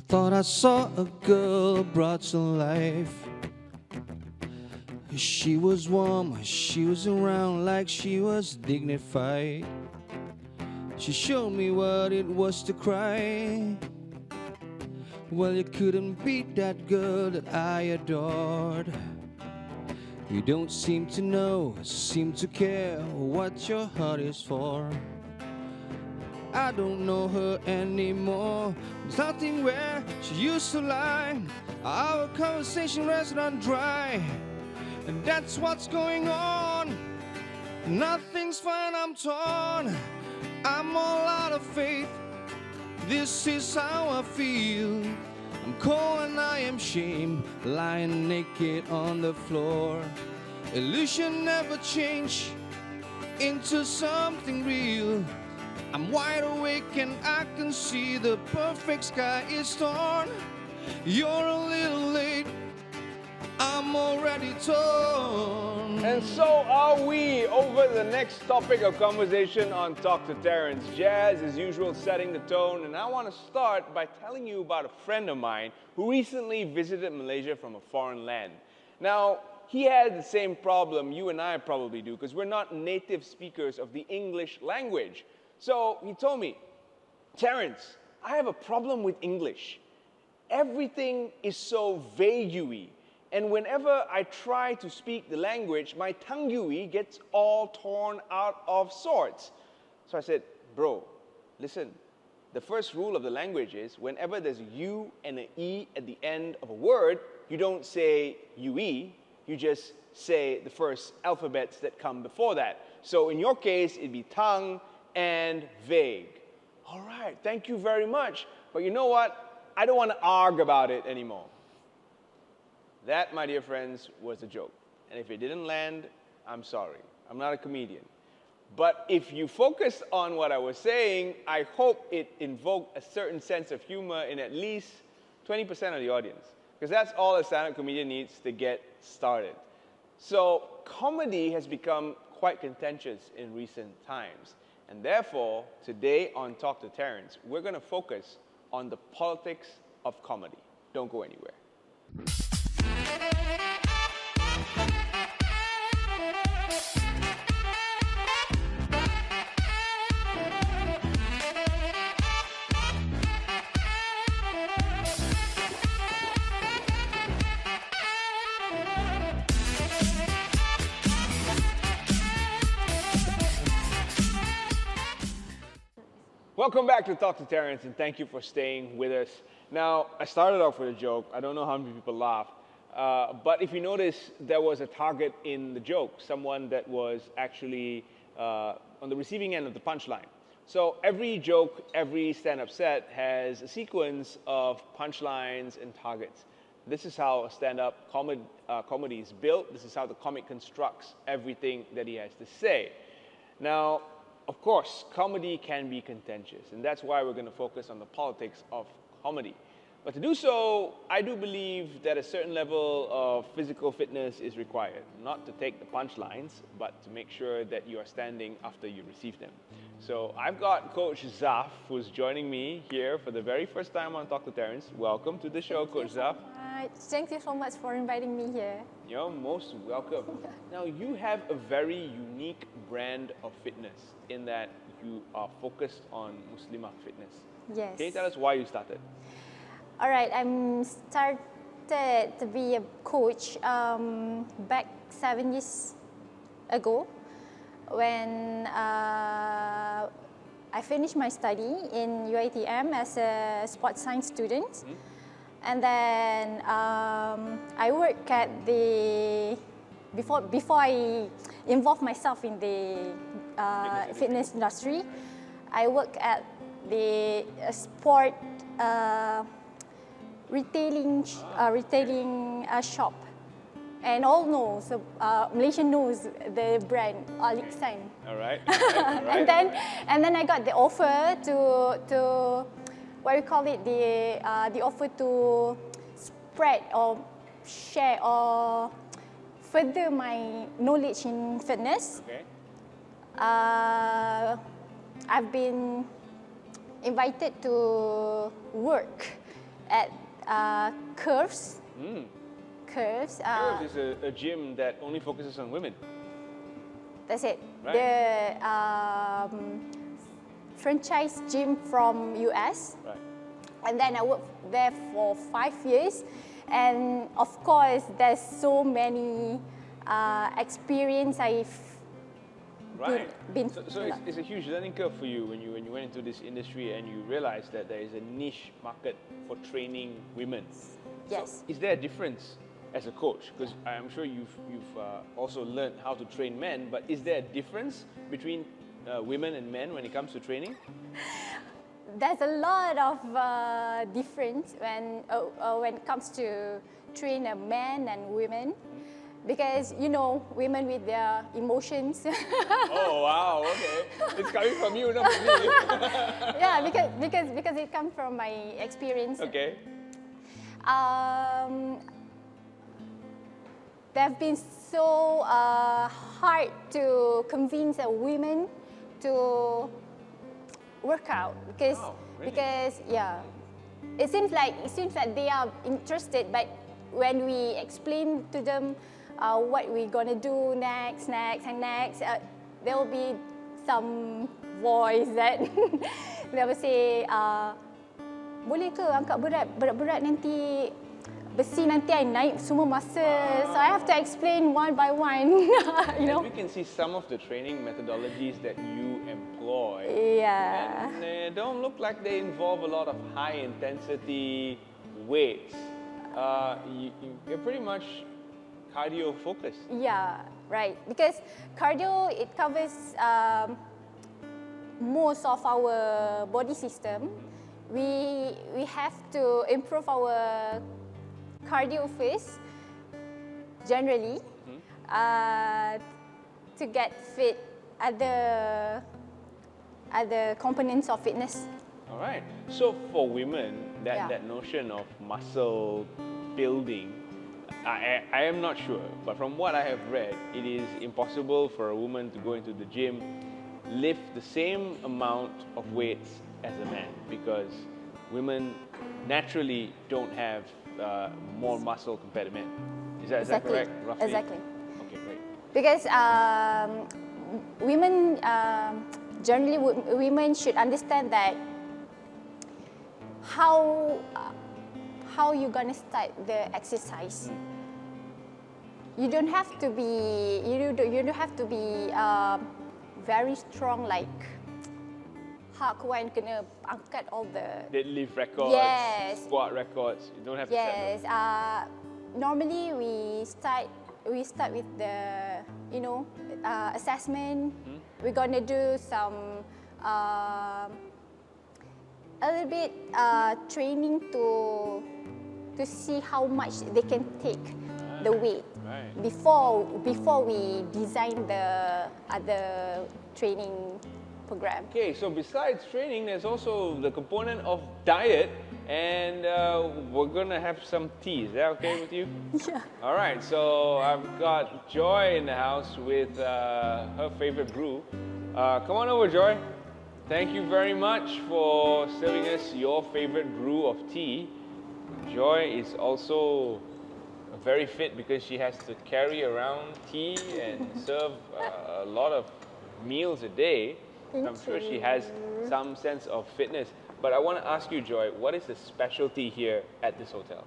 Thought I saw a girl brought to life. She was warm, she was around like she was dignified. She showed me what it was to cry. Well, you couldn't beat that girl that I adored. You don't seem to know, seem to care what your heart is for. I don't know her anymore. There's nothing where she used to lie. Our conversation rested on dry, and that's what's going on. Nothing's fine, I'm torn. I'm all out of faith. This is how I feel. I'm cold and I am shamed, lying naked on the floor. Illusion never changed into something real. I'm wide awake and I can see the perfect sky is torn. You're a little late, I'm already torn. And so are we over the next topic of conversation on Talk to Terrence. Jazz, as usual, setting the tone, and I want to start by telling you about a friend of mine who recently visited Malaysia from a foreign land. Now, he had the same problem you and I probably do, because we're not native speakers of the English language. So he told me, Terrence, I have a problem with English. Everything is so vague-y. And whenever I try to speak the language, my tongue gets all torn out of sorts. So I said, bro, listen, the first rule of the language is whenever there's a U and an E at the end of a word, you don't say UE, you just say the first alphabets that come before that. So in your case, it'd be tongue and vague. All right, thank you very much. But you know what? I don't want to argue about it anymore. That, my dear friends, was a joke. And if it didn't land, I'm sorry. I'm not a comedian. But if you focus on what I was saying, I hope it invoked a certain sense of humor in at least 20% of the audience. Because that's all a stand-up comedian needs to get started. So comedy has become quite contentious in recent times. And therefore, today on Talk to Terrence, we're going to focus on the politics of comedy. Don't go anywhere. Welcome back to Talk to Terrence, and thank you for staying with us. Now, I started off with a joke. I don't know how many people laughed. But if you notice, there was a target in the joke, someone that was actually on the receiving end of the punchline. So every joke, every stand-up set has a sequence of punchlines and targets. This is how a stand-up comedy is built. This is how the comic constructs everything that he has to say. Now, of course, comedy can be contentious, and that's why we're going to focus on the politics of comedy. But to do so, I do believe that a certain level of physical fitness is required. Not to take the punchlines, but to make sure that you are standing after you receive them. So I've got Coach Zaf, who's joining me here for the very first time on Talk to Terrence. Welcome to the show, Coach Zaf. Thank you so much for inviting me here. You're most welcome. Now, you have a very unique brand of fitness in that you are focused on Muslimah fitness. Yes. Can you tell us why you started? All right, I'm started to be a coach back 7 years ago when I finished my study in UiTM as a sports science student. Mm-hmm. And then I work at the, before I involve myself in the fitness industry, I work at the sport retailing shop. And all knows, Malaysia knows the brand, Alixan. All right. All right. and then I got the offer to what we call it, the offer to spread or share or further my knowledge in fitness. Okay. I've been invited to work at Curves. Curves. Yours is a gym that only focuses on women. That's it. Right. The franchise gym from US. Right. And then I worked there for 5 years. And of course, there's so many experience I've Right. been So it's a huge learning curve for you when you went into this industry and you realized that there is a niche market for training women. Yes. So is there a difference as a coach? Because I'm sure you've also learned how to train men, but is there a difference between women and men when it comes to training? There's a lot of difference when it comes to train a man and women, because you know women with their emotions. Oh wow! Okay, it's coming from you, not from me. Yeah, because it comes from my experience. Okay. They've been so hard to convince a women to work out because Wow, really? because yeah, it seems like they are interested, but when we explain to them what we're gonna do next, there will be some voice that they will say, boleh ke angkat berat nanti besi nanti I naik semua masa. So I have to explain one by one, you know. And we can see some of the training methodologies that you employ. Yeah. And they don't look like they involve a lot of high intensity weights. You're pretty much cardio focused. Yeah, right. Because cardio, it covers most of our body system. We have to improve our cardio first, generally, to get fit other components of fitness. All right. So for women, Yeah. that notion of muscle building, I am not sure, but from what I have read, it is impossible for a woman to go into the gym, lift the same amount of weights as a man, because women naturally don't have more muscle compared to men. Is that Exactly. correct? Roughly? Exactly. Okay, great. Because women, generally, women should understand that how you gonna start the exercise. You don't have to be very strong like Hak Wan kena angkat all the Deadlift records, Yes. squat records. You don't have to set yes. Normally we start with the assessment. We're gonna do some a little bit training to see how much they can take the weight Right. before we design the other training program. Okay, so besides training, there's also the component of diet, and we're gonna have some tea. Is that okay with you? Yeah. All right, so I've got Joy in the house with her favorite brew. Come on over, Joy. Thank you very much for serving us your favorite brew of tea. Joy is also very fit because she has to carry around tea and serve a lot of meals a day. I'm sure she has some sense of fitness. But I want to ask you, Joy, what is the specialty here at this hotel?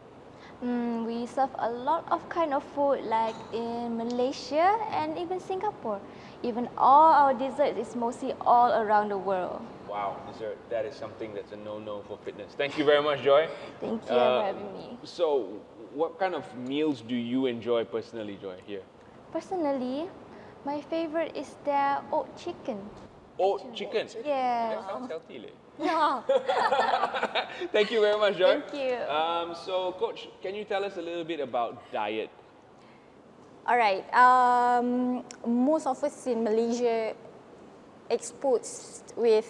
We serve a lot of kind of food like in Malaysia and even Singapore. Even all our desserts is mostly all around the world. Wow, dessert. That is something that's a no-no for fitness. Thank you very much, Joy. Thank you for having me. So, what kind of meals do you enjoy personally, Joy, here? Personally, my favorite is their oat chicken. Oat chicken. Yeah. That sounds healthy, leh. Yeah. Thank you very much, Joy. Thank you. So, Coach, can you tell us a little bit about diet? All right. Most of us in Malaysia exposed with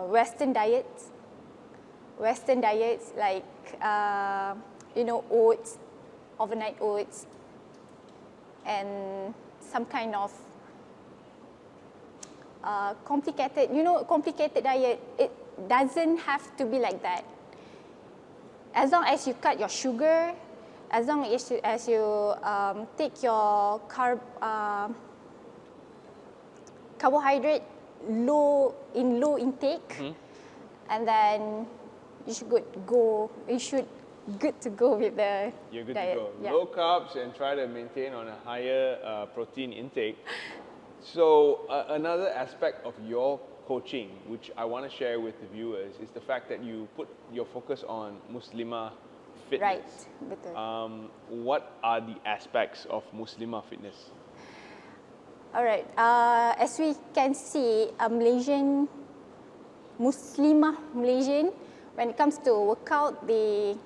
Western diets. Western diets like oats, overnight oats, and some kind of complicated, complicated diet, it doesn't have to be like that. As long as you cut your sugar, as long as you take your carbohydrate low intake, and then you should good to go with the You're good diet. to go. Yeah. Low carbs and try to maintain on a higher protein intake. So another aspect of your coaching, which I want to share with the viewers, is the fact that you put your focus on Muslimah fitness. Right, betul. What are the aspects of Muslimah fitness? All right. As we can see, Muslimah Malaysian, when it comes to workout, they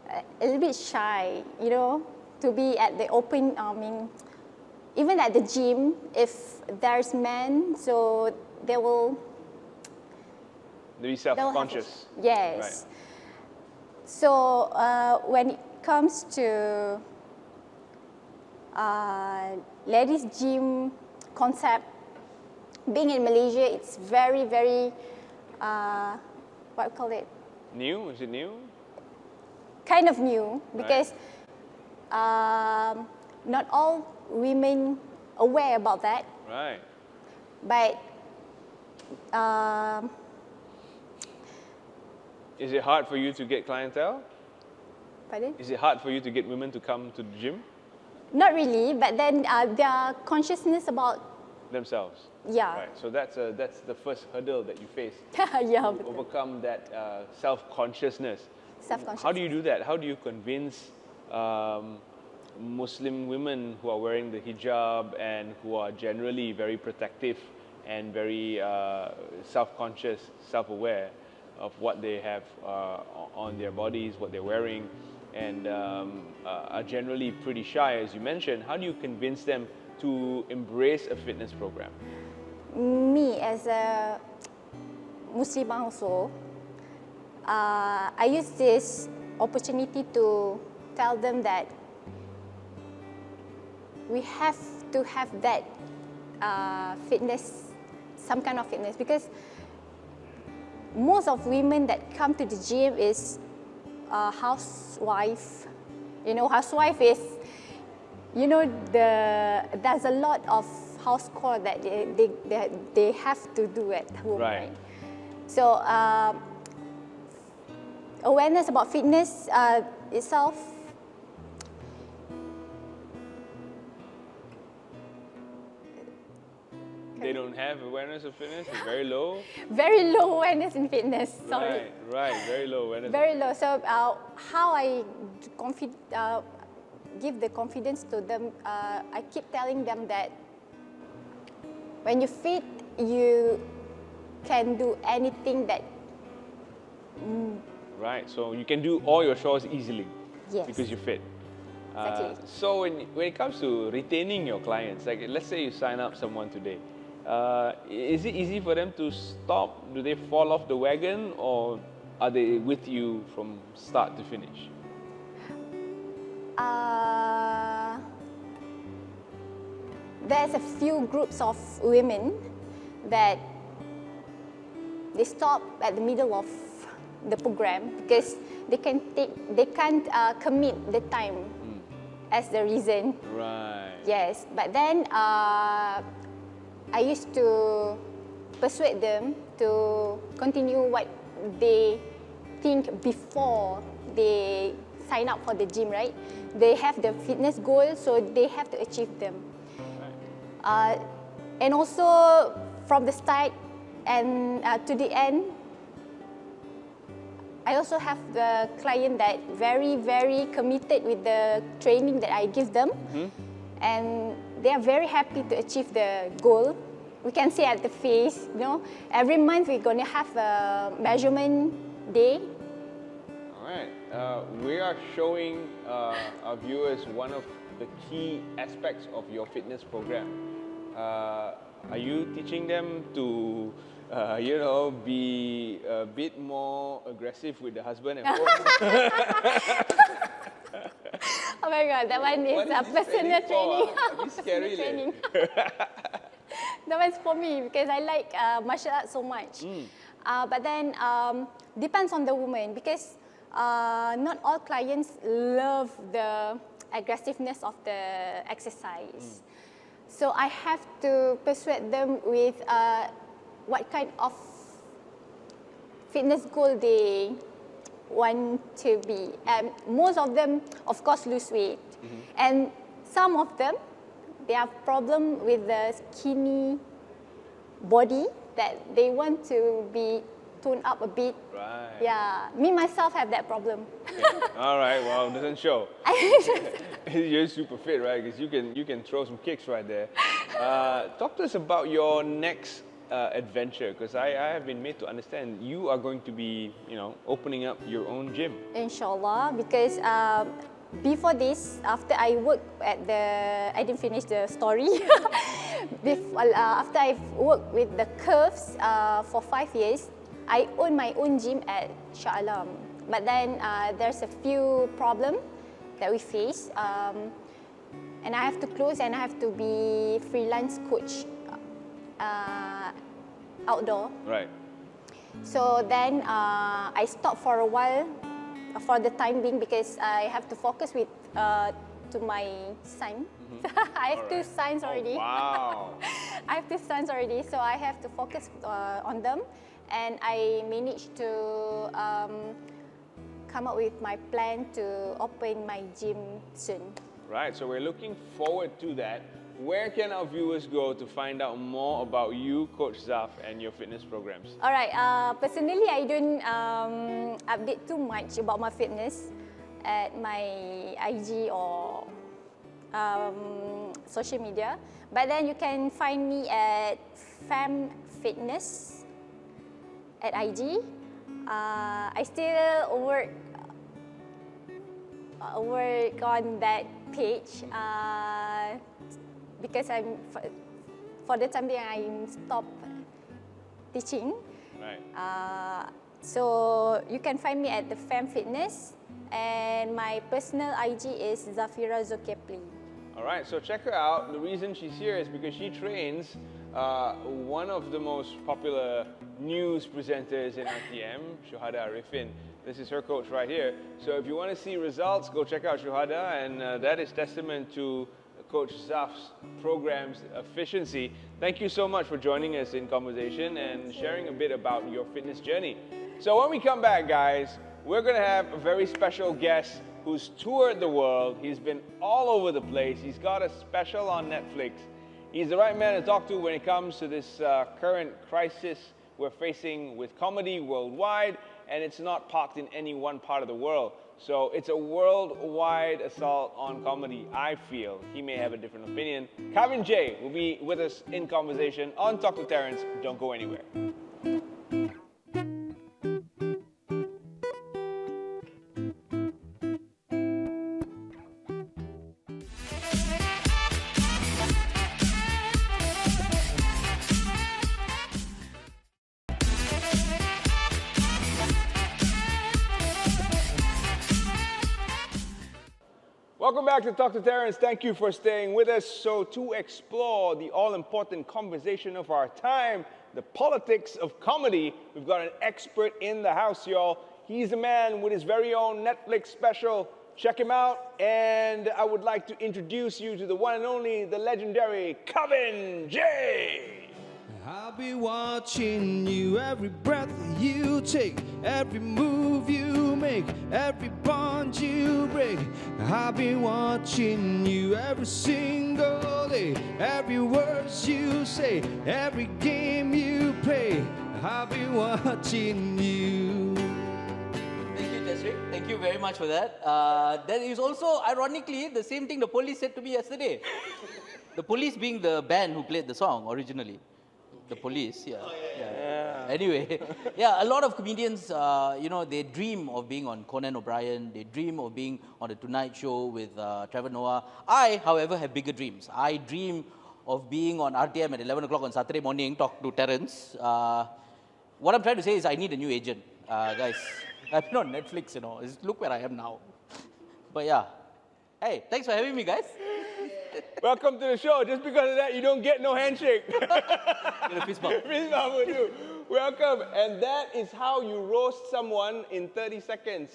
a little bit shy, to be at the open. Even at the gym, if there's men, so they will. They'll be self-conscious. Yes. Right. So when it comes to ladies gym concept, being in Malaysia, it's very, very, what we call it? New? Is it new? Kind of new, because Right. not all women aware about that. Right. But Is it hard for you to get clientele? pardon? Is it hard for you to get women to come to the gym Not really, but then their consciousness about, themselves? yeah. Right. So that's the first hurdle that you face. Yeah, To betul. overcome that self-consciousness. Self-conscious. How do you do that? How do you convince Muslim women who are wearing the hijab and who are generally very protective and very self-conscious, self-aware of what they have on their bodies, what they're wearing, and are generally pretty shy, as you mentioned? How do you convince them to embrace a fitness program? Me as a Muslimah also, I use this opportunity to tell them that we have to have that fitness, some kind of fitness, because most of women that come to the gym is housewife. Housewife is, there's a lot of house chore that they have to do at home, Right. right? So awareness about fitness itself. They don't have awareness of fitness. It's very low. Very low awareness in fitness. Sorry. Right. Very low awareness. Very low. So how I give the confidence to them, I keep telling them that when you fit, you can do anything that. Right. So you can do all your chores easily. Yes. Because you're fit. Exactly. So when it comes to retaining your clients, like let's say you sign up someone today, is it easy for them to stop? Do they fall off the wagon, or are they with you from start to finish? There's a few groups of women that they stop at the middle of the program because they can't commit the time as the reason. Right. Yes, but then I used to persuade them to continue what they think before they sign up for the gym, right? They have the fitness goal, so they have to achieve them. And also from the start and to the end, I also have the client that very, very committed with the training that I give them. And they are very happy to achieve the goal. We can see at the face, every month we're going to have a measurement day. All right. We are showing our viewers one of the key aspects of your fitness program. Are you teaching them to, be a bit more aggressive with the husband at home? Oh my God, that one is What a is this personal training for, training. ah? A bit scary, Personal leh. training. That one's for me because I like martial arts so much. But then depends on the woman because not all clients love the aggressiveness of the exercise. So I have to persuade them with what kind of fitness goal they want to be. And most of them, of course, lose weight. And some of them, they have problem with the skinny body that they want to be toned up a bit. Right. Yeah, me myself have that problem. All right, well, it doesn't show. You're super fit, right? Because you can throw some kicks right there. Talk to us about your next adventure, because I have been made to understand you are going to be, opening up your own gym. Inshallah, because before this, after I worked at I didn't finish the story. After I've worked with the curves for 5 years, I own my own gym at Shah Alam. But then there's a few problems that we face. And I have to close and I have to be freelance coach outdoor. Right. So then I stopped for a while for the time being because I have to focus with to my son. I have two sons already. Oh, wow. I have two sons already, so I have to focus on them, and I managed to come up with my plan to open my gym soon. Right, so we're looking forward to that. Where can our viewers go to find out more about you, Coach Zaf, and your fitness programs? All right. Personally, I don't update too much about my fitness at my IG or social media. But then you can find me at Fam Fitness at IG. I still work on that page. Because for the time being, I'm stopped teaching. Right. So you can find me at the Fam Fitness, and my personal IG is Zafira Zulkifli. All right, so check her out. The reason she's here is because she trains one of the most popular news presenters in RTM, Shuhada Arifin. This is her coach right here. So if you want to see results, go check out Shuhada, and that is testament to Coach Zaf's program's efficiency. Thank you so much for joining us in conversation and sharing a bit about your fitness journey. So when we come back, guys, we're going to have a very special guest who's toured the world. He's been all over the place. He's got a special on Netflix. He's the right man to talk to when it comes to this current crisis we're facing with comedy worldwide, and it's not parked in any one part of the world. So it's a worldwide assault on comedy, I feel. He may have a different opinion. Kevin J will be with us in conversation on Talk to Terrence. Don't go anywhere. Welcome back to Talk to Terrence. Thank you for staying with us. So to explore the all-important conversation of our time, the politics of comedy, we've got an expert in the house, y'all. He's a man with his very own Netflix special. Check him out. And I would like to introduce you to the one and only, the legendary Kevin J. I'll be watching you every breath you take, every move you make, every bond you break. I'll be watching you every single day, every word you say, every game you play. I'll be watching you. Thank you, Jasri. Thank you very much for that. That is also, ironically, the same thing the police said to me yesterday. The police being the band who played the song originally. The police, yeah. Anyway, a lot of comedians, they dream of being on Conan O'Brien. They dream of being on the Tonight Show with Trevor Noah. I, however, have bigger dreams. I dream of being on RTM at 11 o'clock on Saturday morning, talk to Terrence. What I'm trying to say is I need a new agent, guys. I've been on Netflix, Look where I am now. But yeah. Hey, thanks for having me, guys. Welcome to the show. Just because of that, you don't get no handshake. Get a fist bump. Fist bump would do. Welcome. And that is how you roast someone in 30 seconds.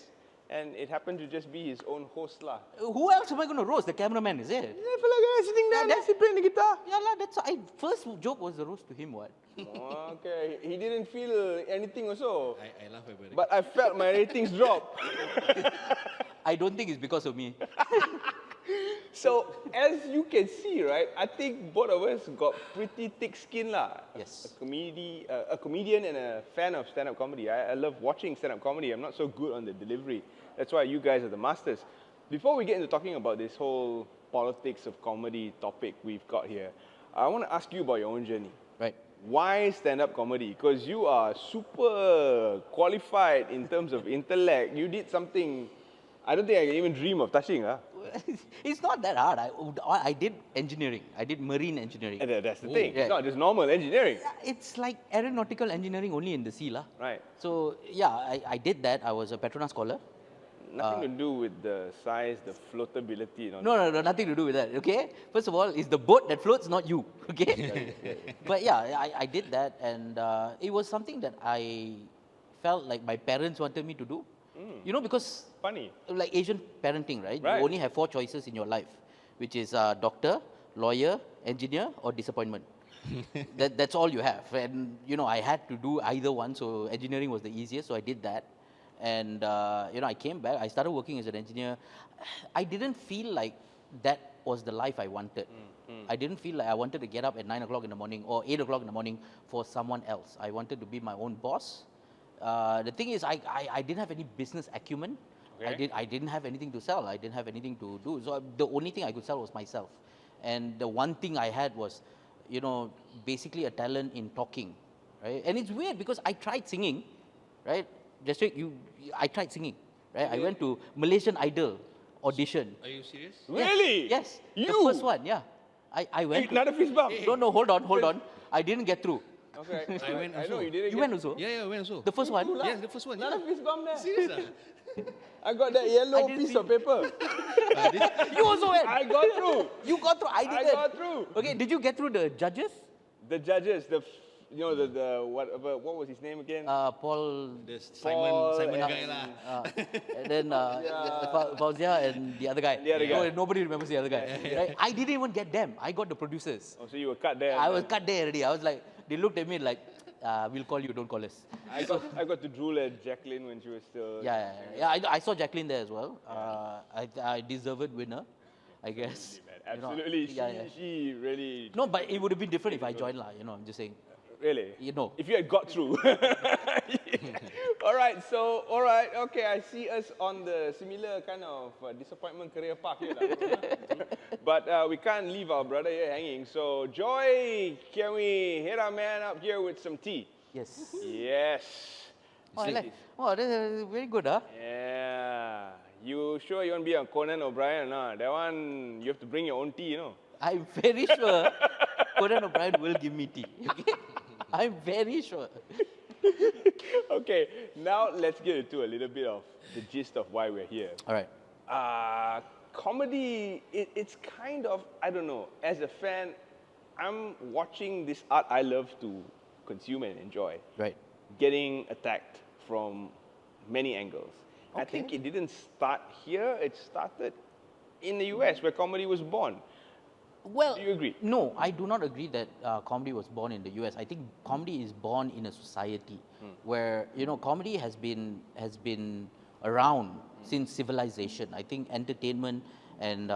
And it happened to just be his own host lah. Who else am I going to roast? The cameraman, is it? Yeah, fella guy sitting there, Yeah, that's playing the guitar. Yeah, lah, that's first joke was the roast to him, what? Okay, he didn't feel anything also. I laugh about it. But I felt my ratings drop. I don't think it's because of me. So, as you can see, right, I think both of us got pretty thick skin lah. Yes. A comedian and a fan of stand-up comedy. I love watching stand-up comedy. I'm not so good on the delivery. That's why you guys are the masters. Before we get into talking about this whole politics of comedy topic we've got here, I want to ask you about your own journey. Right. Why stand-up comedy? Because you are super qualified in terms of intellect. You did something I don't think I can even dream of touching. It's not that hard. I did engineering. I did marine engineering. And that's the thing. Yeah. It's not just normal engineering. It's like aeronautical engineering only in the sea. Lah. Right. So, yeah, I did that. I was a Petronas scholar. Nothing to do with the size, the floatability. No, nothing to do with that, okay? First of all, it's the boat that floats, not you, okay? But yeah, I did that, and it was something that I felt like my parents wanted me to do. You know, because Funny. like Asian parenting, right? Right. You only have 4 choices in your life, which is doctor, lawyer, engineer, or disappointment. That's all you have. And, you know, I had to do either one, so engineering was the easiest, so I did that. And, you know, I came back, I started working as an engineer. I didn't feel like that was the life I wanted. I didn't feel like I wanted to get up at 9 o'clock in the morning or 8 o'clock in the morning for someone else. I wanted to be my own boss. The thing is, I didn't have any business acumen. Okay. I didn't have anything to sell. I didn't have anything to do. So the only thing I could sell was myself. And the one thing I had was, you know, basically a talent in talking, right? And it's weird because I tried singing, right? I tried singing, right? I went to Malaysian Idol audition. Are you serious? Really? Yes. You? The first one, yeah. I went. Another fist bump. No, hold on. I didn't get through. Okay. I went I know also. you didn't. You went also? Yeah, I went also. The first one? Yeah, the first one. Another Yeah. fist bump there. Serious? I got that yellow didn't piece see- of paper. You also went. I got through. You got through. I I didn't. got through. Okay, did you get through the judges? The judges, the what was his name again? Paul, The Paul Simon and- guy lah. and then Fauzia and the other guy. The other guy. Nobody remembers the other guy. Right? I didn't even get them. I got the producers. Oh, so you were cut there. I was cut there already. I was like, they looked at me like, we'll call you, don't call us. I got to drool at Jacqueline when she was still. Yeah. I saw Jacqueline there as well. I deserved winner, I guess. You know, Absolutely. yeah. She really. No, but it would have been different if I joined, lah. You know, I'm just saying. Really? You know. If you had got through. All right, okay, I see us on the similar kind of disappointment career path here. But we can't leave our brother here hanging. So, Joy, can we hit our man up here with some tea? Yes. Yes. Oh, I like. Oh, that's very good, huh? Yeah. You sure you want to be on Conan O'Brien or not? That one, you have to bring your own tea, you know? I'm very sure Conan O'Brien will give me tea. Okay? I'm very sure. Okay, now let's get into a little bit of the gist of why we're here. All right. Comedy, it's kind of, I don't know, as a fan, I'm watching this art I love to consume and enjoy, Right. getting attacked from many angles. I think it didn't start here, it started in the US where comedy was born. Well, Do you agree? No, I do not agree that comedy was born in the US. I think comedy is born in a society where, you know, comedy has been around since civilization. I think entertainment and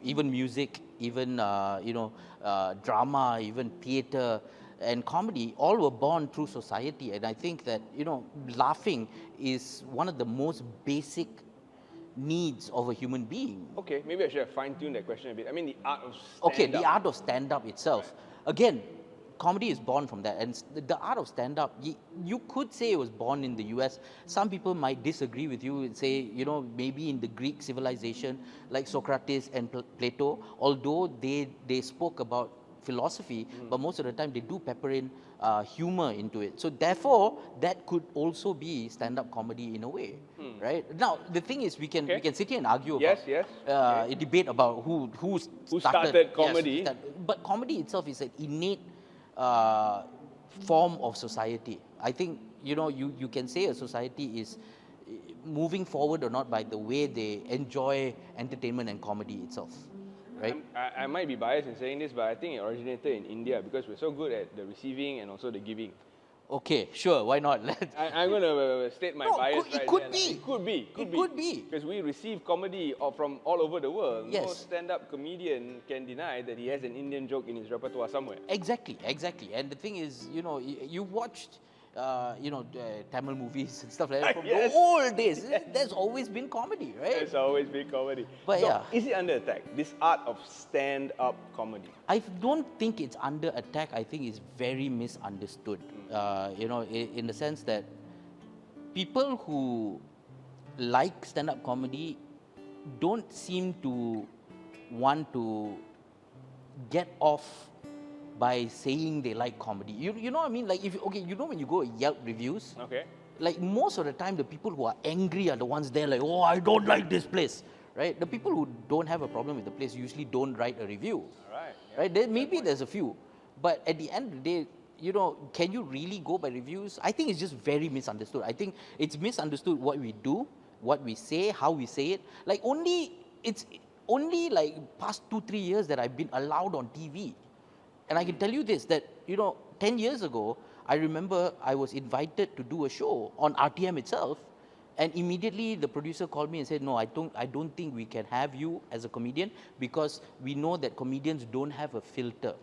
even music, even drama, even theater and comedy, all were born through society. And I think that, you know, laughing is one of the most basic needs of a human being. Okay, maybe I should have fine-tuned that question a bit. I mean, the art of Okay, stand-up. the art of stand-up itself. Again, comedy is born from that. And the art of stand-up, you could say it was born in the US. Some people might disagree with you and say, you know, maybe in the Greek civilization, like Socrates and Plato, although they spoke about philosophy, but most of the time they do pepper in humor into it. So therefore, that could also be stand-up comedy in a way. right? Now the thing is, we can sit here and argue Yes, about yes. a debate about who started yes, comedy. but comedy itself is an innate uh, form of society. I think you can say a society is moving forward or not by the way they enjoy entertainment and comedy itself, right? I might be biased in saying this, but I think it originated in India because we're so good at the receiving and also the giving. Okay, sure, why not? I'm going to state my bias it right could there. be. It could be. It could be. Because we receive comedy from all over the world. No Yes. stand-up comedian can deny that he has an Indian joke in his repertoire somewhere. Exactly. And the thing is, you watched, Tamil movies and stuff like that from Yes. the old days. There's always been comedy, right? It's always been comedy. But so, yeah. is it under attack, this art of stand-up comedy? I don't think it's under attack. I think it's very misunderstood. In the sense that people who like stand-up comedy don't seem to want to get off by saying they like comedy. You know what I mean? Like when you go Yelp reviews, Okay. like most of the time the people who are angry are the ones there like, oh, I don't like this place, right? The people who don't have a problem with the place usually don't write a review. All right. Yeah. Right? Maybe there's a few, but at the end of the day, can you really go by reviews? I think it's just very misunderstood. I think it's misunderstood what we do, what we say, how we say it. Like it's only like past 2-3 years that I've been allowed on TV. And I can tell you this, that 10 years ago, I remember I was invited to do a show on RTM itself, and immediately the producer called me and said, no, I don't think we can have you as a comedian because we know that comedians don't have a filter.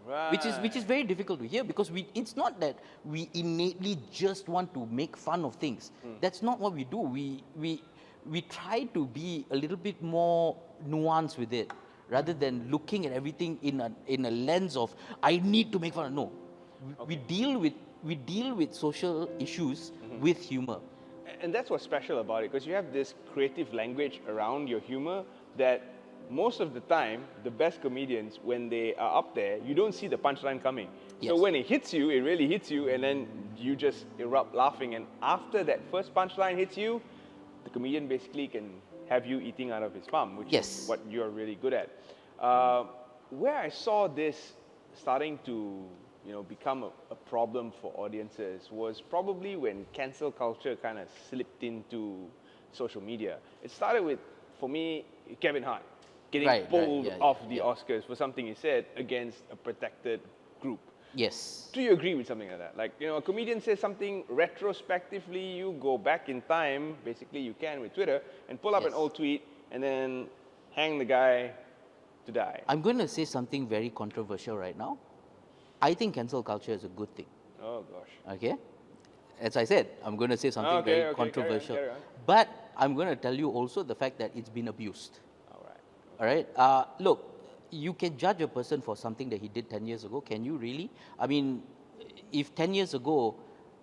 Right. Which is very difficult to hear because it's not that we innately just want to make fun of things. That's not what we do. We try to be a little bit more nuanced with it rather than looking at everything in a lens of I need to make fun. No, we deal with social issues with humor. And that's what's special about it, because you have this creative language around your humor that most of the time, the best comedians, when they are up there, you don't see the punchline coming. So Yes. when it hits you, it really hits you, and then you just erupt laughing. And after that first punchline hits you, the comedian basically can have you eating out of his palm, which Yes. is what you're really good at. Where I saw this starting to become a problem for audiences was probably when cancel culture kind of slipped into social media. It started with, for me, Kevin Hart getting pulled off the Oscars for something he said against a protected group. Yes. Do you agree with something like that? Like, a comedian says something retrospectively, you go back in time, basically you can with Twitter, and pull up an Yes. old tweet and then hang the guy to die. I'm going to say something very controversial right now. I think cancel culture is a good thing. Oh gosh. Okay? As I said, I'm going to say something Okay, very okay, controversial. carry on. But I'm going to tell you also the fact that it's been abused. All right. All right? Look, you can judge a person for something that he did 10 years ago. Can you really? I mean, if 10 years ago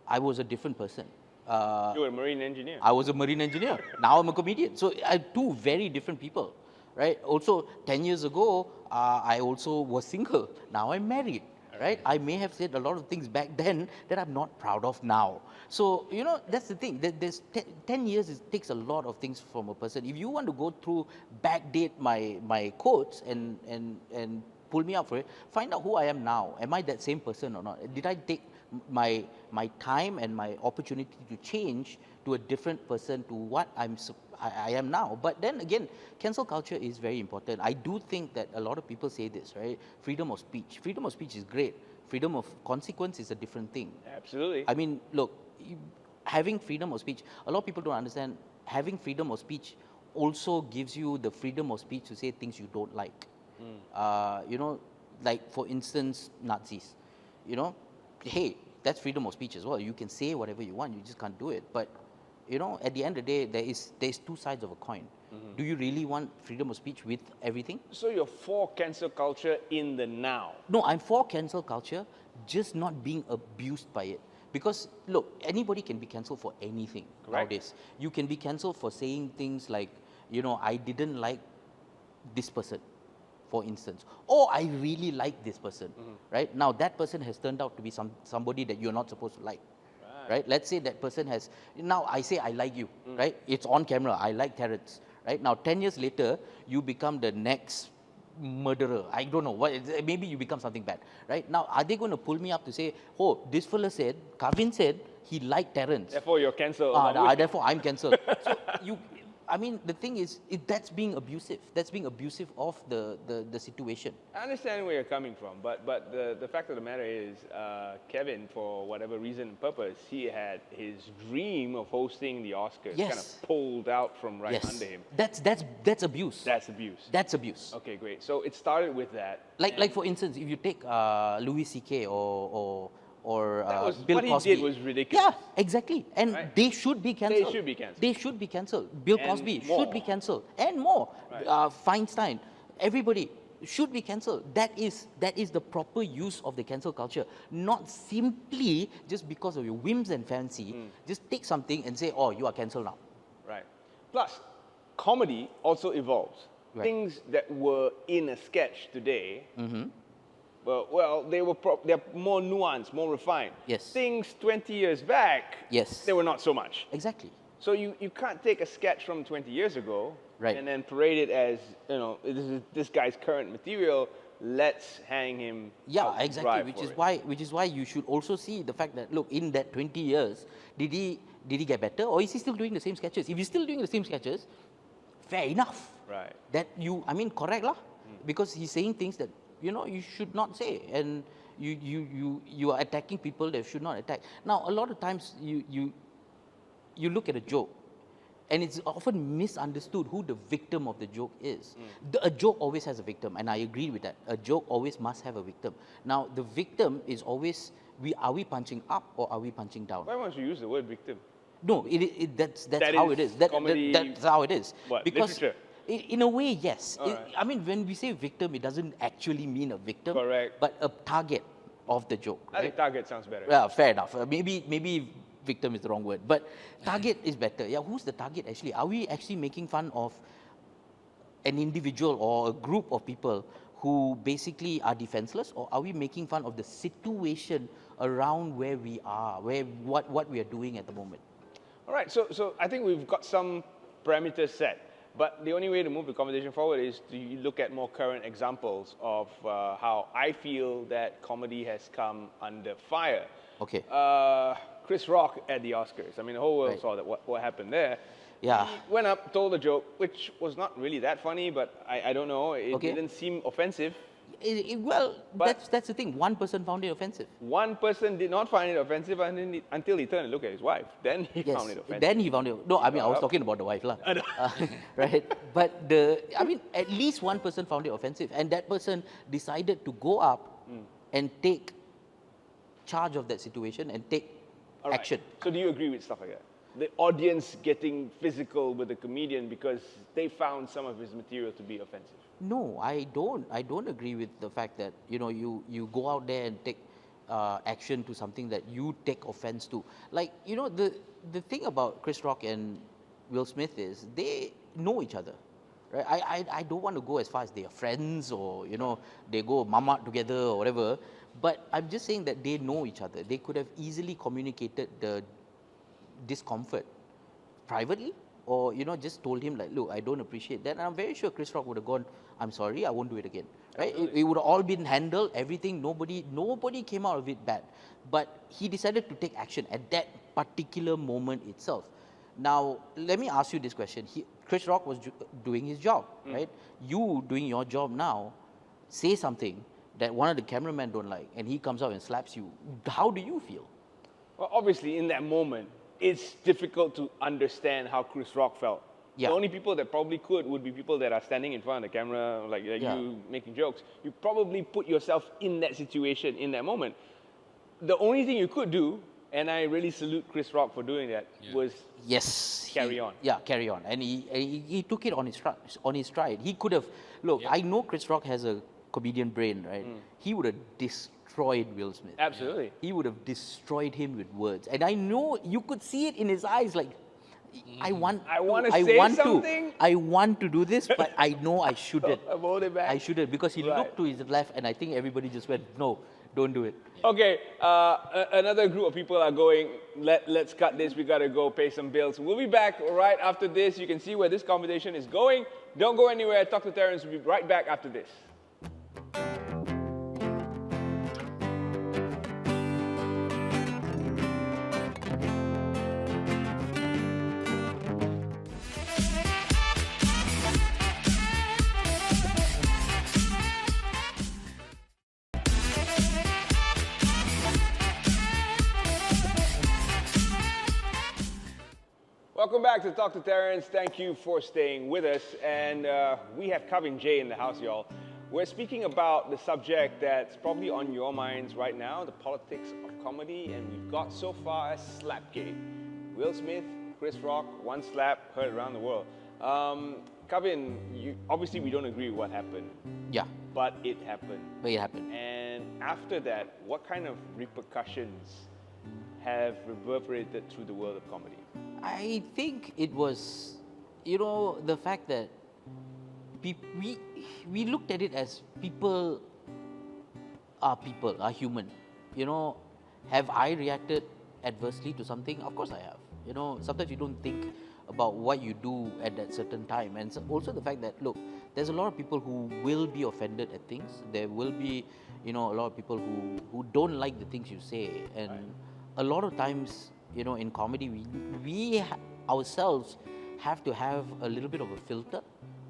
I was a different person. You were a marine engineer. I was a marine engineer. Now I'm a comedian. So two very different people, right? Also, 10 years ago, I also was single. Now I'm married, right? I may have said a lot of things back then that I'm not proud of now. So, that's the thing. There's 10 years, it takes a lot of things from a person. If you want to go through, backdate my quotes and pull me up for it, find out who I am now. Am I that same person or not? Did I take my time and my opportunity to change to a different person to what I am now? But then again, cancel culture is very important. I do think that a lot of people say this, right? Freedom of speech. Freedom of speech is great. Freedom of consequence is a different thing. Absolutely. I mean, look, having freedom of speech, a lot of people don't understand, having freedom of speech also gives you the freedom of speech to say things you don't like. Like for instance, Nazis, hey, that's freedom of speech as well. You can say whatever you want, you just can't do it. But, at the end of the day, there's two sides of a coin. Do you really want freedom of speech with everything? So you're for cancel culture in the now. No, I'm for cancel culture, just not being abused by it. Because, look, anybody can be cancelled for anything nowadays. You can be cancelled for saying things like, I didn't like this person, for instance. Or I really like this person, right? Now, that person has turned out to be somebody that you're not supposed to like. right? Let's say that person has, now I say I like you, right? It's on camera, I like Terrence, right? Now 10 years later, you become the next murderer. I don't know, maybe you become something bad, right? Now, are they going to pull me up to say, oh, this fella said, Kavin said, he liked Terrence. Therefore, you're cancelled. along with Therefore, I'm cancelled. So I mean, the thing is, that's being abusive. That's being abusive of the situation. I understand where you're coming from, but the fact of the matter is, Kevin, for whatever reason and purpose, he had his dream of hosting the Oscars Yes. kind of pulled out from right Yes. under him. That's abuse. That's abuse. That's abuse. Okay, great. So it started with that. Like for instance, if you take Louis C.K. or Bill what Cosby. he did was ridiculous. Yeah, exactly. And Right. they should be cancelled. They should be cancelled. They should be cancelled. Bill And Cosby more. should be cancelled. And more. Right. Feinstein, everybody should be cancelled. That is the proper use of the cancel culture. Not simply just because of your whims and fancy, just take something and say, oh, you are cancelled now. Right. Plus, comedy also evolves. Right. Things that were in a sketch today, well, they're more nuanced, more refined. Yes. Things 20 years back, Yes. they were not so much. Exactly. So you can't take a sketch from 20 years ago Right. and then parade it as, this is this guy's current material. Let's hang him. Yeah, out to exactly. dry Which for is it. why you should also see the fact that, look, in that 20 years, did he get better, or is he still doing the same sketches? If he's still doing the same sketches, fair enough. Right. That correct lah, because he's saying things that you should not say, and you are attacking people that should not attack. Now, a lot of times you look at a joke, and it's often misunderstood who the victim of the joke is. A joke always has a victim, and I agree with that. A joke always must have a victim. Now, the victim is always, are we punching up or are we punching down? Why must you use the word victim? No, that's That how is it is. comedy- That's how it is. What, Because literature? in a way, yes. All right. I mean, when we say victim, it doesn't actually mean a victim, Correct. but a target of the joke. I think target sounds better. Yeah, fair enough. Maybe victim is the wrong word, but target is better. Yeah, who's the target actually? Are we actually making fun of an individual or a group of people who basically are defenseless, or are we making fun of the situation around where we are, what we are doing at the moment? All right, so I think we've got some parameters set. But the only way to move the conversation forward is to look at more current examples of how I feel that comedy has come under fire. Okay. Chris Rock at the Oscars. I mean, the whole world Right. saw that what happened there. Yeah. He went up, told a joke, which was not really that funny, but I don't know. It Okay. didn't seem offensive. Well, But- that's the thing. One person found it offensive. One person did not find it offensive until he turned and looked at his wife. Then he Yes. found it offensive. Then he found it. No, I mean, I was Up. talking about the wife, lah. I know. Right? But at least one person found it offensive, and that person decided to go up and take charge of that situation and take All right. action. So do you agree with stuff like that? The audience getting physical with the comedian because they found some of his material to be offensive. No, I don't. I don't agree with the fact that you go out there and take action to something that you take offense to. Like the thing about Chris Rock and Will Smith is they know each other, right? I don't want to go as far as they are friends or they go mama together or whatever. But I'm just saying that they know each other. They could have easily communicated the discomfort privately, or just told him, like, look, I don't appreciate that. And I'm very sure Chris Rock would have gone, I'm sorry, I won't do it again. Right? It would have all been handled, everything, nobody came out of it bad. But he decided to take action at that particular moment itself. Now, let me ask you this question. Chris Rock was doing his job, right? You doing your job now, say something that one of the cameramen don't like, and he comes out and slaps you. How do you feel? Well, obviously, in that moment, it's difficult to understand how Chris Rock felt. Yeah. The only people that probably could would be people that are standing in front of the camera, like Yeah. you making jokes. You probably put yourself in that situation, in that moment. The only thing you could do, and I really salute Chris Rock for doing that, was Yes. Carry on. Yeah, carry on. And he took it on his stride. He could have, look, I know Chris Rock has a comedian brain, right? He would have destroyed Will Smith. absolutely. He would have destroyed him with words. And I know you could see it in his eyes, like, I want wanna say something. I want to do this, but I know I shouldn't. Hold it back. I shouldn't, because he Right. looked to his left, and I think everybody just went, no, Don't do it. Okay, another group of people are going. Let's cut this. We gotta go pay some bills. We'll be back right after this. You can see where this conversation is going. Don't go anywhere. Talk to Terrence. We'll be right back after this. Welcome back to Talk to Terrence. Thank you for staying with us. And we have Kavin J in the house, y'all. We're speaking about the subject that's probably on your minds right now, the politics of comedy. And we've got so far as Slapgate. Will Smith, Chris Rock, one slap, heard around the world. Kavin, obviously we don't agree with what happened. Yeah, But it happened. but it happened. And after that, what kind of repercussions have reverberated through the world of comedy? I think it was, the fact that we looked at it as people, are human. Have I reacted adversely to something? Of course I have. Sometimes you don't think about what you do at that certain time. And also the fact that, look, there's a lot of people who will be offended at things. There will be, a lot of people who don't like the things you say. And a lot of times, in comedy, we ourselves have to have a little bit of a filter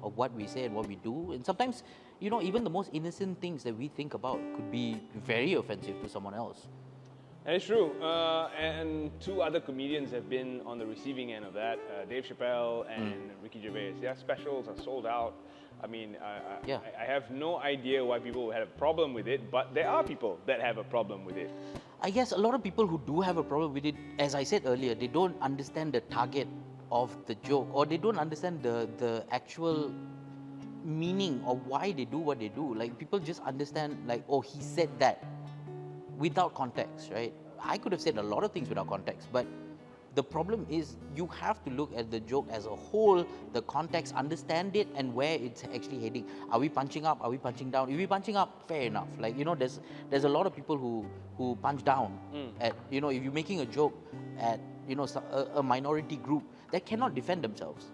of what we say and what we do. And sometimes, even the most innocent things that we think about could be very offensive to someone else. And it's true. And two other comedians have been on the receiving end of that, Dave Chappelle and Ricky Gervais. Their specials are sold out. I mean, I have no idea why people have a problem with it, but there are people that have a problem with it. I guess a lot of people who do have a problem with it, as I said earlier, they don't understand the target of the joke, or they don't understand the actual meaning of why they do what they do. Like, people just understand, like, oh, he said that, without context, right? I could have said a lot of things without context, but the problem is you have to look at the joke as a whole, the context, understand it, and where it's actually heading. Are we punching up? Are we punching down? If we're punching up, fair enough. Like, there's a lot of people who punch down at, if you're making a joke at, a minority group that cannot defend themselves.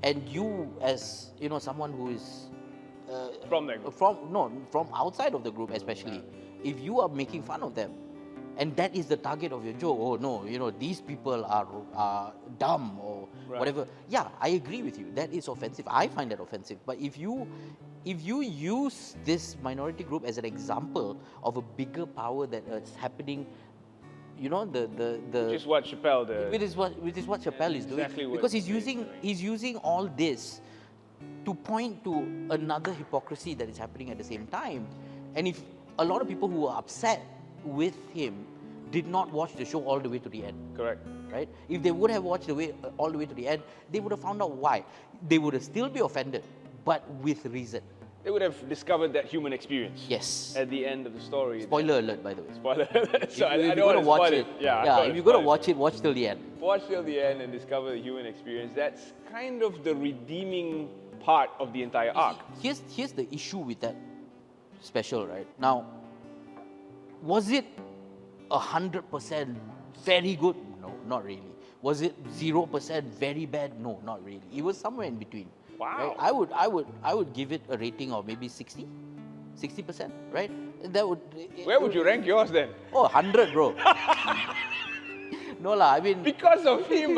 And you, as, someone who is From that group. From outside of the group especially, if you are making fun of them, and that is the target of your joke, oh no, these people are dumb or whatever. Yeah, I agree with you. That is offensive. I find that offensive. But if you use this minority group as an example of a bigger power that is happening, Which is what Chappelle did. Which is what Chappelle is doing. Exactly what Because he's using all this to point to another hypocrisy that is happening at the same time. And if a lot of people who are upset with him did not watch the show all the way to the end. Correct. Right? If they would have watched all the way to the end, they would have found out why. They would have still be offended, but with reason. They would have discovered that human experience. Yes. At the end of the story. Spoiler alert, by the way. Spoiler alert. So If I you're don't want gonna to watch spoil it, it. Yeah, if you're going to watch it, watch till the end. Watch till the end and discover the human experience. That's kind of the redeeming part of the entire arc. Here's the issue with that special, right? Now, was it 100% very good? No, not really. Was it 0% very bad? No, not really. It was somewhere in between. Wow. Right? I would give it a rating of maybe 60%, right? That would. Where would you rank yours then? Oh, 100, bro. No lah, I mean. Because of him,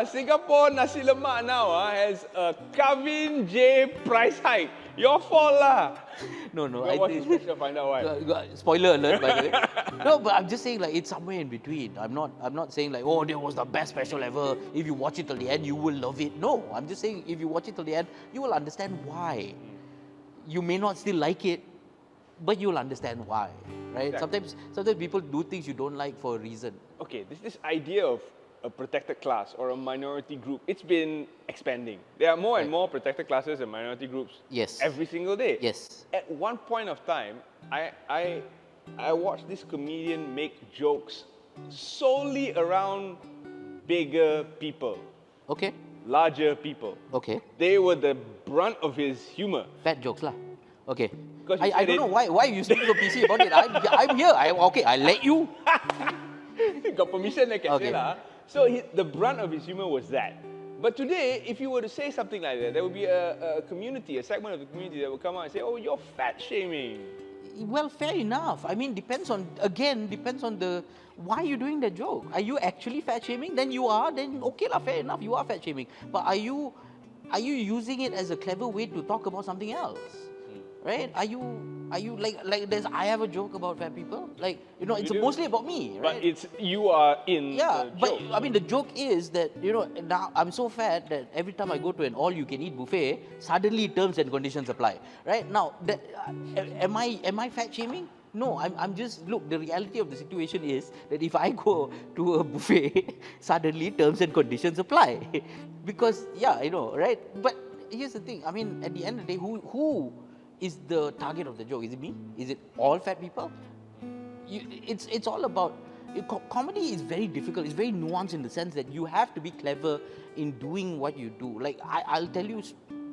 Singapore nasi lemak now has a Kavin J price hike. Your fault lah. No. Go watch the special, find out why. Spoiler alert, by the way. No, but I'm just saying, like, it's somewhere in between. I'm not saying like, oh, that was the best special ever. If you watch it till the end, you will love it. No, I'm just saying, if you watch it till the end, you will understand why. You may not still like it, but you'll understand why, right? Exactly. Sometimes people do things you don't like for a reason. Okay, this idea of a protected class or a minority group, it's been expanding. There are more and more protected classes and minority groups Yes. every single day. Yes. At one point of time, I watched this comedian make jokes solely around bigger people, Okay. larger people. Okay. They were the brunt of his humor. Fat jokes lah. Okay. 'Cause you I said don't it- know why you speak so PC about it. I'm here. Okay, I let you. got permission, I can Okay. say lah. So the brunt of his humor was that. But today, if you were to say something like that, there would be a community, a segment of the community that would come out and say, "Oh, you're fat shaming." Well, fair enough. I mean, depends on the why you're doing the joke. Are you actually fat shaming? Then you are. Then okay lah, fair enough. You are fat shaming. But are you using it as a clever way to talk about something else? Right? Are you like there's I have a joke about fat people? Like, you know, it's do. mostly about me, right? But it's you are in Yeah, the but joke. I mean, the joke is that, you know, now I'm so fat that every time I go to an all-you-can-eat buffet, suddenly terms and conditions apply. Right now, am I fat shaming? No, I'm just look. The reality of the situation is that if I go to a buffet, suddenly terms and conditions apply, because yeah, you know, right? But here's the thing. I mean, at the end of the day, who is the target of the joke? Is it me? Is it all fat people? It's all about comedy is very difficult. It's very nuanced in the sense that you have to be clever in doing what you do. Like I'll tell you,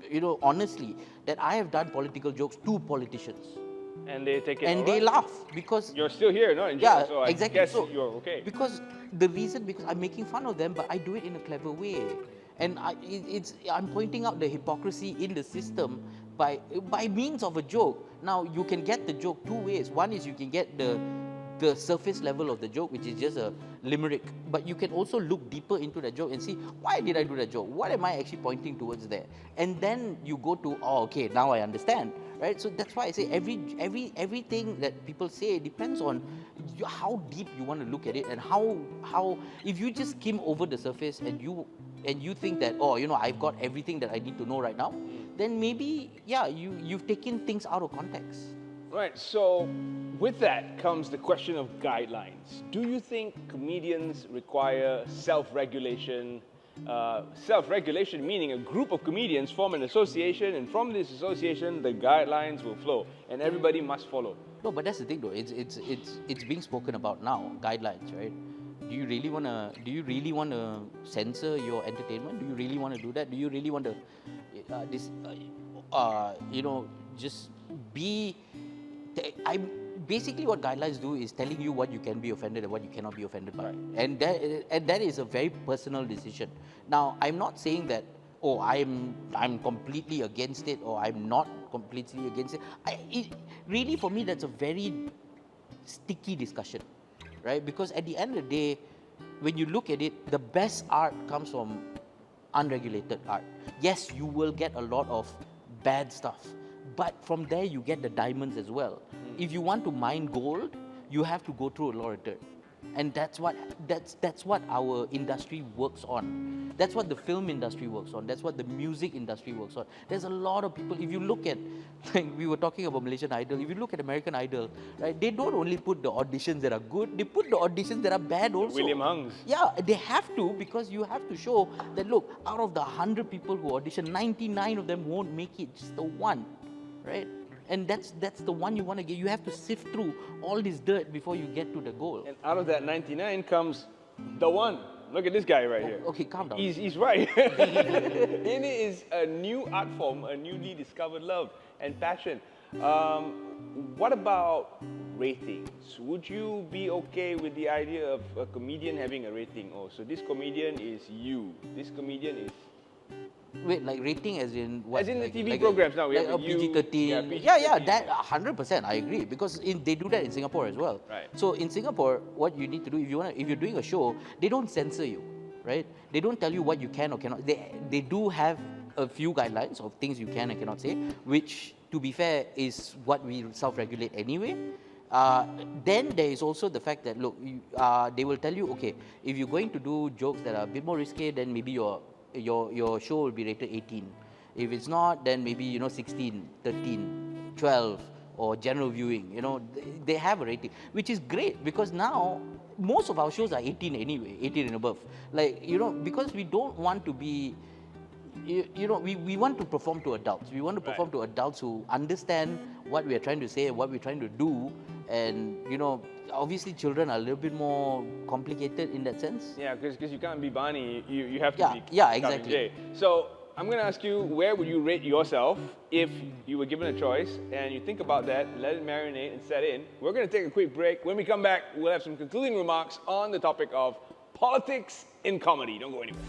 you know, honestly, that I have done political jokes to politicians, And they take it and all they right. laugh because You're still here, not in jail, yeah, so I exactly. guess So you're okay. because I'm making fun of them, but I do it in a clever way, and I'm pointing out the hypocrisy in the system by means of a joke. Now you can get the joke two ways. One is you can get the surface level of the joke, which is just a limerick, but you can also look deeper into the joke and see, why did I do that joke? What am I actually pointing towards there? And then you go to, oh, okay, now I understand, right? So that's why I say everything that people say depends on how deep you want to look at it, and how if you just skim over the surface and you think that, oh, you know, I've got everything that I need to know right now, then maybe, yeah, you've taken things out of context. Right, so with that comes the question of guidelines. Do you think comedians require self-regulation? Self-regulation meaning a group of comedians form an association, and from this association, the guidelines will flow, and everybody must follow. No, but that's the thing, though. It's being spoken about now. Guidelines, right? Do you really wanna censor your entertainment? Do you really want to do that? Do you really want to just be? Basically what guidelines do is telling you what you can be offended and what you cannot be offended by, and that is a very personal decision. Now, I'm not saying that, oh, I'm completely against it, or I'm not completely against it. Really, for me, that's a very sticky discussion, right? Because at the end of the day, when you look at it, the best art comes from unregulated art. Yes, you will get a lot of bad stuff, but from there you get the diamonds as well. If you want to mine gold, you have to go through a lot of dirt, and that's what our industry works on. That's what the film industry works on. That's what the music industry works on. There's a lot of people. If you look at, like we were talking about Malaysian Idol, if you look at American Idol, right, they don't only put the auditions that are good, they put the auditions that are bad also. William Hung's. Yeah, they have to, because you have to show that, look, out of the 100 people who audition, 99 of them won't make it, just the one, right? And that's the one you want to get. You have to sift through all this dirt before you get to the goal. And out of that 99 comes the one. Look at this guy right here. Okay, calm down. He's right. In it is a new art form, a newly discovered love and passion. What about ratings? Would you be okay with the idea of a comedian having a rating? Oh, so this comedian is you. This comedian is... Wait, like rating as in what? As in the like, TV like programs now, we like have a you, PG-13. yeah, PG-13. Yeah, that 100%. I agree, because they do that in Singapore as well. Right. So in Singapore, what you need to do, if you're doing a show, they don't censor you, right? They don't tell you what you can or cannot. They do have a few guidelines of things you can and cannot say, which, to be fair, is what we self-regulate anyway. Then there is also the fact that, look, they will tell you, okay, if you're going to do jokes that are a bit more risky, then maybe your show will be rated 18. If it's not, then maybe, 16, 13, 12, or general viewing. They have a rating, which is great, because now most of our shows are 18 anyway, 18 and above. Like, because we don't want to be, we want to perform to adults. We want to perform to adults who understand what we are trying to say, what we're trying to do. And, obviously children are a little bit more complicated in that sense. Yeah, because you can't be Barney. You have to be Yeah, exactly. So I'm going to ask you, where would you rate yourself if you were given a choice? And you think about that, let it marinate and set in. We're going to take a quick break. When we come back, we'll have some concluding remarks on the topic of politics in comedy. Don't go anywhere.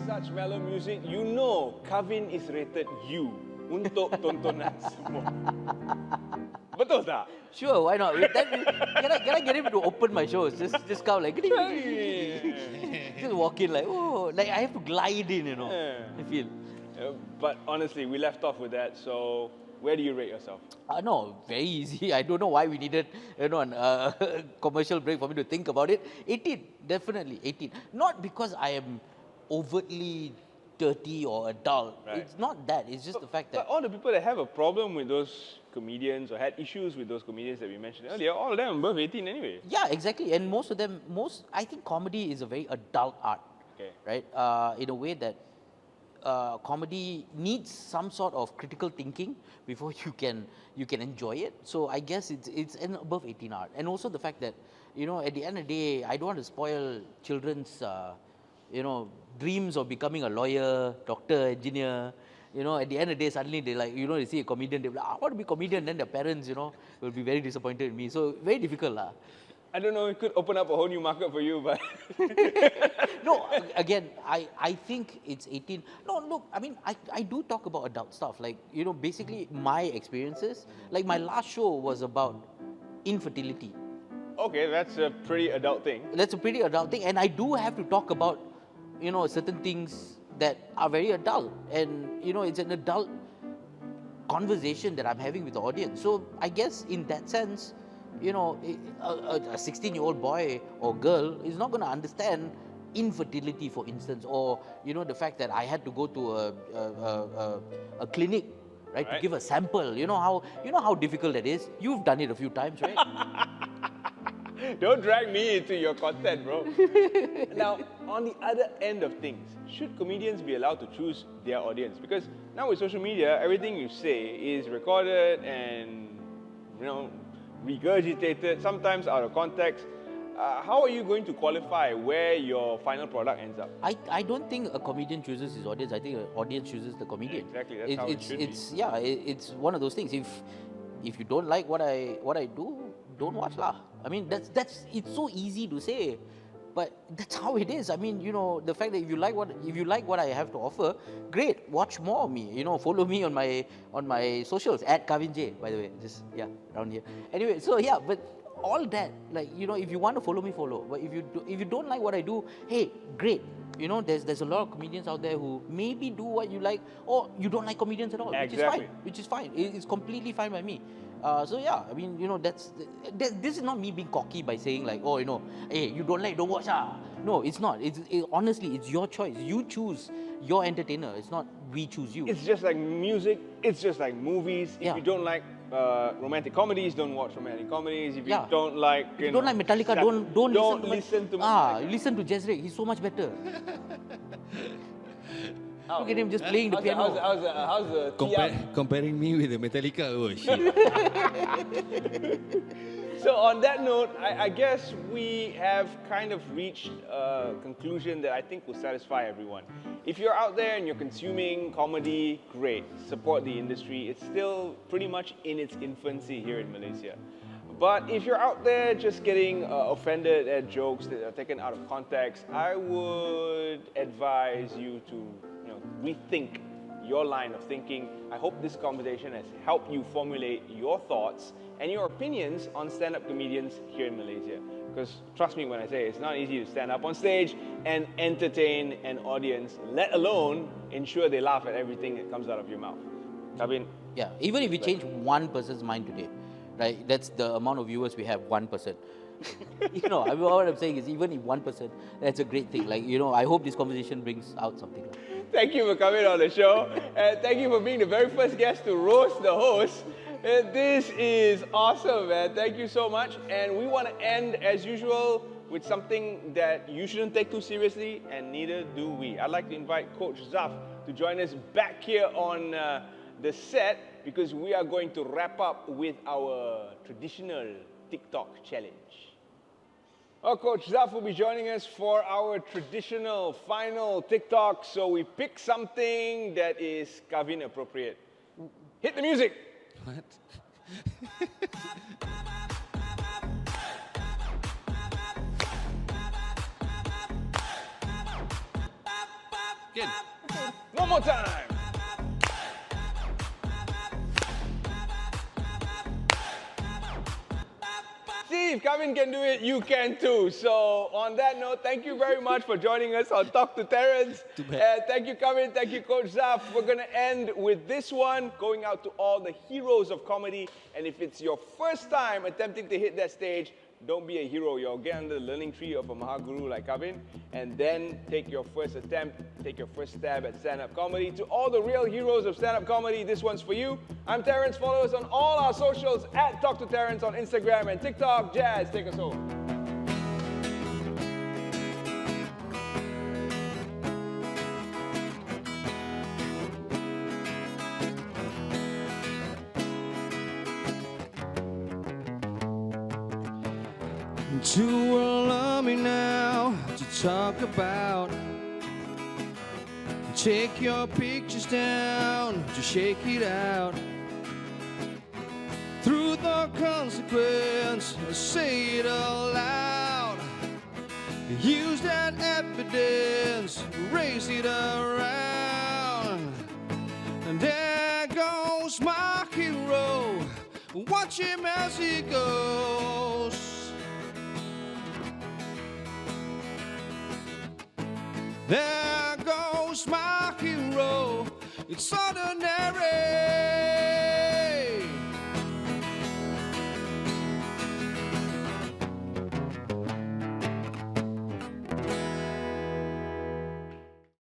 Such mellow music, you know Kavin is rated U untuk tontonan semua. Betul tak? Sure, why not? Can I get him to open my shows? Just come like, just walk in like, oh, like I have to glide in, you know. I feel. But honestly, we left off with that. So where do you rate yourself? No, very easy. I don't know why we needed, a commercial break for me to think about it. 18, definitely 18. Not because I am overtly dirty or adult. Right. It's not that. It's just the fact But that. all the people that have a problem with those comedians or had issues with those comedians that we mentioned earlier, all of them are above 18 anyway. Yeah, exactly. And most of them, I think comedy is a very adult art. Okay. Right? In a way that comedy needs some sort of critical thinking before you can enjoy it. So I guess it's an above 18 art. And also the fact that, at the end of the day, I don't want to spoil children's dreams of becoming a lawyer, doctor, engineer. At the end of the day, suddenly they see a comedian, they're like, I want to be a comedian. Then their parents, will be very disappointed in me. So very difficult, lah. I don't know, it could open up a whole new market for you, but No, again, I think it's 18. No, look, I mean, I do talk about adult stuff. Like, basically my experiences. Like my last show was about infertility. okay, that's a pretty adult thing. That's a pretty adult thing. And I do have to talk about, certain things that are very adult. And, it's an adult conversation that I'm having with the audience. So I guess in that sense, a 16-year-old boy or girl is not going to understand infertility, for instance, or, the fact that I had to go to a clinic, right, to give a sample. You know how difficult that is? You've done it a few times, right? Don't drag me into your content, bro. Now, on the other end of things, should comedians be allowed to choose their audience? Because now with social media, everything you say is recorded and, regurgitated, sometimes out of context. How are you going to qualify where your final product ends up? I don't think a comedian chooses his audience. I think an audience chooses the comedian. Exactly, that's how it should be. It's one of those things. If you don't like what I do, don't watch lah. I mean, that's it's so easy to say, but that's how it is. I mean, the fact that if you like what I have to offer, great, watch more of me. Follow me on my socials at Kavin J, by the way, just around here. Anyway, so but all that, like, if you want to follow me, follow. But if you don't like what I do, hey, great. There's a lot of comedians out there who maybe do what you like, or you don't like comedians at all, Exactly. which is fine. It's completely fine by me. I mean, this is not me being cocky by saying like, oh, hey, you don't watch. No, it's not. Honestly, it's your choice. You choose your entertainer. It's not we choose you. It's just like music. It's just like movies. If you don't like romantic comedies, don't watch romantic comedies. If you don't like, if you don't like Metallica, don't listen to Metallica. Listen to Jazz Rick. He's so much better. Look at him just playing the piano. How's the Comparing me with the Metallica, oh shit. So on that note, I guess we have kind of reached a conclusion that I think will satisfy everyone. If you're out there and you're consuming comedy, great, support the industry. It's still pretty much in its infancy here in Malaysia. But if you're out there just getting offended at jokes that are taken out of context, I would advise you to rethink your line of thinking. I hope this conversation has helped you formulate your thoughts and your opinions on stand-up comedians here in Malaysia. Because trust me when I say it's not easy to stand up on stage and entertain an audience, let alone ensure they laugh at everything that comes out of your mouth. Kavin? Yeah, even if you change one person's mind today, right? That's the amount of viewers we have, 1%. I mean, what I'm saying is even if 1%, that's a great thing. Like, I hope this conversation brings out something. Thank you for coming on the show. And thank you for being the very first guest to roast the host. And this is awesome, man. Thank you so much. And we want to end, as usual, with something that you shouldn't take too seriously, and neither do we. I'd like to invite Coach Zaf to join us back here on the set, because we are going to wrap up with our traditional TikTok challenge. Well, Coach Zaf will be joining us for our traditional final TikTok, so we pick something that is Kavin appropriate. Hit the music! What? Good. One more time! See, if Kavin can do it, you can too. So, on that note, thank you very much for joining us on Talk to Terrence. Too bad. Thank you, Kavin. Thank you, Coach Zaf. We're going to end with this one, going out to all the heroes of comedy. And if it's your first time attempting to hit that stage, don't be a hero, y'all. Get under the learning tree of a Mahaguru like Kavin, and then take your first attempt, take your first stab at stand-up comedy. To all the real heroes of stand-up comedy, this one's for you. I'm Terrence. Follow us on all our socials at Talk to Terrence on Instagram and TikTok. Jazz, take us home. To allow me now to talk about. Take your pictures down to shake it out. Through the consequence, say it aloud. Use that evidence, raise it around. And there goes my hero. Watch him as he goes. There goes my hero. It's ordinary.